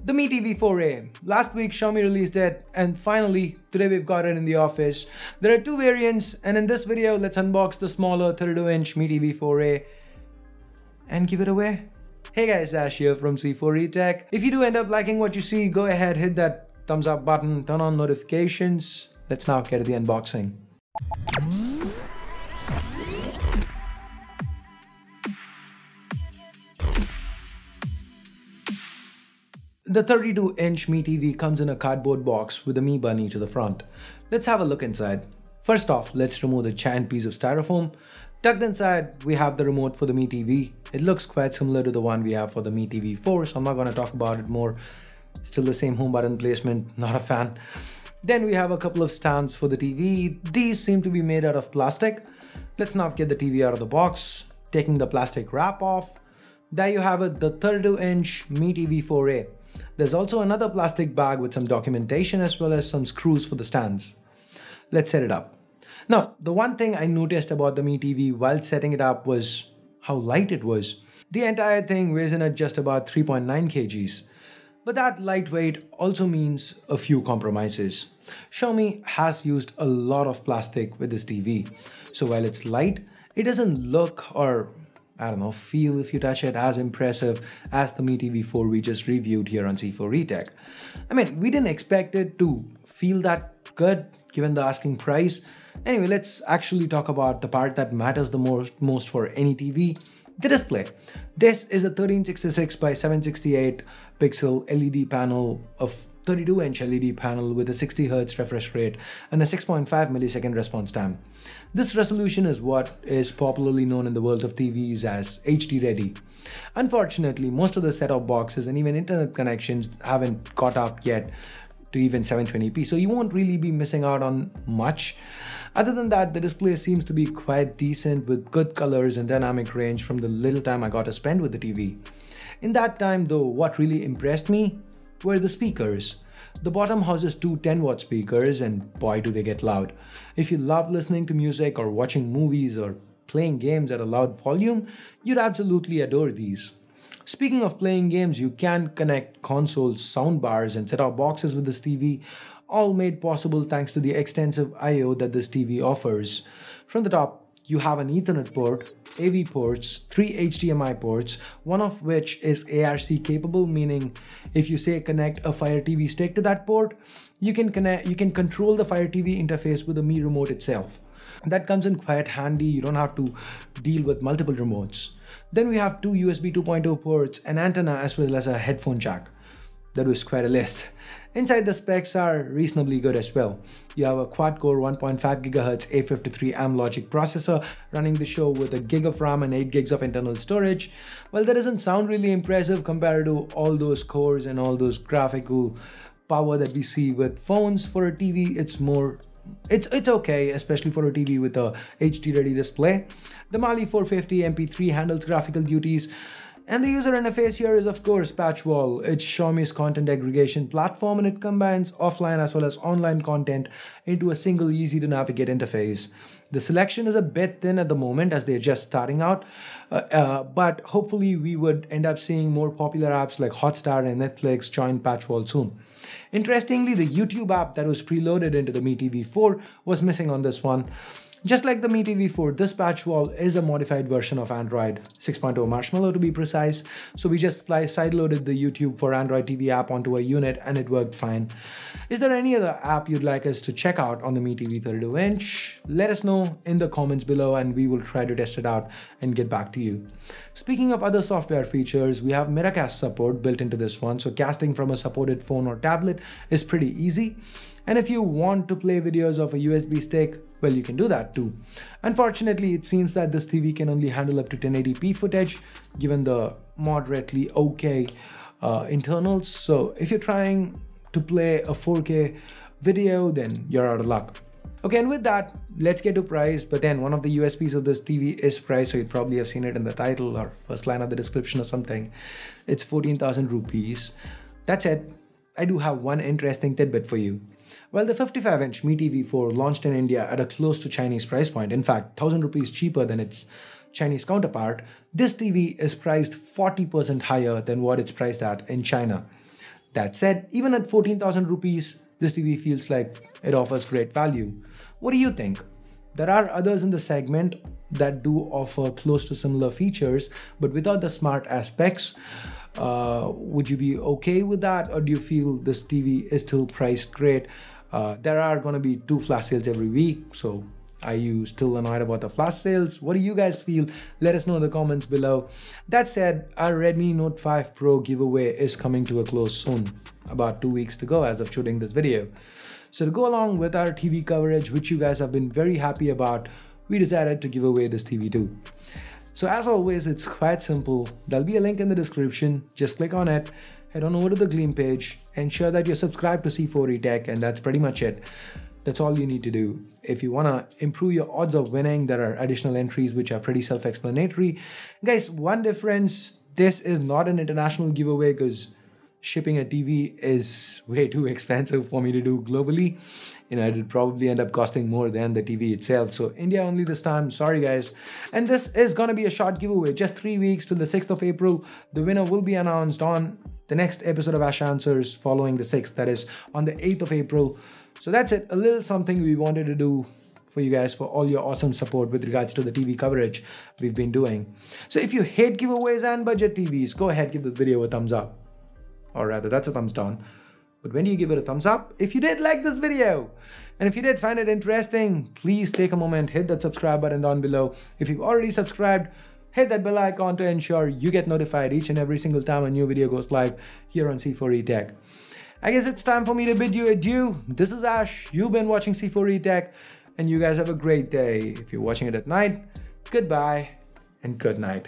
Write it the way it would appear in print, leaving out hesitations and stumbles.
The Mi TV 4a. Last week Xiaomi released it, and finally today we've got it in the office. There are two variants, and in this video let's unbox the smaller 32-inch Mi TV 4a and give it away. Hey guys, Ash here from C4E Tech. If you do end up liking what you see, go ahead, hit that thumbs up button, turn on notifications. Let's now get to the unboxing. The 32-inch Mi TV comes in a cardboard box with a Mi Bunny to the front. Let's have a look inside. First off, let's remove the giant piece of styrofoam. Tucked inside, we have the remote for the Mi TV. It looks quite similar to the one we have for the Mi TV 4, so I'm not going to talk about it more. Still the same home button placement, not a fan. Then we have a couple of stands for the TV. These seem to be made out of plastic. Let's now get the TV out of the box, taking the plastic wrap off. There you have it, the 32-inch Mi TV 4a. There's also another plastic bag with some documentation as well as some screws for the stands. Let's set it up. Now, the one thing I noticed about the Mi TV while setting it up was how light it was. The entire thing weighs in at just about 3.9 kgs. But that lightweight also means a few compromises. Xiaomi has used a lot of plastic with this TV. So while it's light, it doesn't look or feel if you touch it as impressive as the Mi TV 4 we just reviewed here on C4E Tech. I mean, we didn't expect it to feel that good given the asking price. Anyway, let's actually talk about the part that matters the most for any TV, the display. This is a 1366 by 768 pixel LED panel of 32-inch LED panel with a 60Hz refresh rate and a 6.5 millisecond response time. This resolution is what is popularly known in the world of TVs as HD ready. Unfortunately, most of the set-top boxes and even internet connections haven't caught up yet to even 720p, so you won't really be missing out on much. Other than that, the display seems to be quite decent with good colors and dynamic range from the little time I got to spend with the TV. In that time though, what really impressed me were the speakers. The bottom houses two 10-watt speakers, and boy do they get loud. If you love listening to music or watching movies or playing games at a loud volume, you'd absolutely adore these. Speaking of playing games, you can connect consoles, soundbars and set-top boxes with this TV, all made possible thanks to the extensive I/O that this TV offers. From the top, you have an Ethernet port, AV ports, 3 HDMI ports, one of which is ARC capable, meaning if you say connect a Fire TV stick to that port, you can control the Fire TV interface with the Mi remote itself. That comes in quite handy, you don't have to deal with multiple remotes. Then we have two USB 2.0 ports, an antenna as well as a headphone jack. That was quite a list. Inside, the specs are reasonably good as well. You have a quad-core 1.5 GHz A53 Amlogic processor running the show with a gig of RAM and 8 gigs of internal storage. Well, that doesn't sound really impressive compared to all those cores and all those graphical power that we see with phones. For a TV, it's okay, especially for a TV with a HD ready display. The Mali 450 MP3 handles graphical duties. And the user interface here is of course Patchwall. It's Xiaomi's content aggregation platform, and it combines offline as well as online content into a single easy to navigate interface. The selection is a bit thin at the moment as they're just starting out, but hopefully we would end up seeing more popular apps like Hotstar and Netflix join Patchwall soon. Interestingly, the YouTube app that was preloaded into the Mi TV 4 was missing on this one. Just like the Mi TV 4, this Patchwall is a modified version of Android 6.0 Marshmallow to be precise, so we just sideloaded the YouTube for Android TV app onto a unit and it worked fine. Is there any other app you'd like us to check out on the Mi TV 32-inch? Let us know in the comments below and we will try to test it out and get back to you. Speaking of other software features, we have Miracast support built into this one, so casting from a supported phone or tablet is pretty easy. And if you want to play videos of a USB stick, well, you can do that too. Unfortunately, it seems that this TV can only handle up to 1080p footage given the moderately okay internals. So if you're trying to play a 4K video, then you're out of luck. Okay, and with that, let's get to price. But then one of the USPs of this TV is price, so you'd probably have seen it in the title or first line of the description or something. It's 14,000 rupees. That's it. I do have one interesting tidbit for you. Well, the 55-inch Mi TV 4 launched in India at a close to Chinese price point, in fact 1000 rupees cheaper than its Chinese counterpart, this TV is priced 40% higher than what it's priced at in China. That said, even at 14,000 rupees, this TV feels like it offers great value. What do you think? There are others in the segment that do offer close to similar features, but without the smart aspects. Would you be okay with that, or do you feel this TV is still priced great? There are going to be 2 flash sales every week, so are you still annoyed about the flash sales? What do you guys feel? Let us know in the comments below. That said, our Redmi Note 5 Pro giveaway is coming to a close soon. About 2 weeks to go as of shooting this video. So to go along with our TV coverage, which you guys have been very happy about, we decided to give away this TV too. So as always, it's quite simple. There'll be a link in the description. Just click on it, head on over to the Gleam page, ensure that you're subscribed to C4E Tech, and that's pretty much it. That's all you need to do. If you want to improve your odds of winning, there are additional entries which are pretty self-explanatory. Guys, one difference, this is not an international giveaway because shipping a TV is way too expensive for me to do globally. It would probably end up costing more than the TV itself. So India only this time, sorry guys. And this is gonna be a short giveaway, just 3 weeks till the 6th of April. The winner will be announced on the next episode of Ash Answers following the 6th, that is on the 8th of April. So that's it, a little something we wanted to do for you guys for all your awesome support with regards to the TV coverage we've been doing. So if you hate giveaways and budget TVs, go ahead, give this video a thumbs up. Or rather, that's a thumbs down. But when do you give it a thumbs up? If you did like this video, and if you did find it interesting, please take a moment, hit that subscribe button down below. If you've already subscribed, hit that bell icon to ensure you get notified each and every single time a new video goes live here on C4E Tech. I guess it's time for me to bid you adieu. This is Ash, you've been watching C4E Tech, and you guys have a great day. If you're watching it at night, goodbye and good night.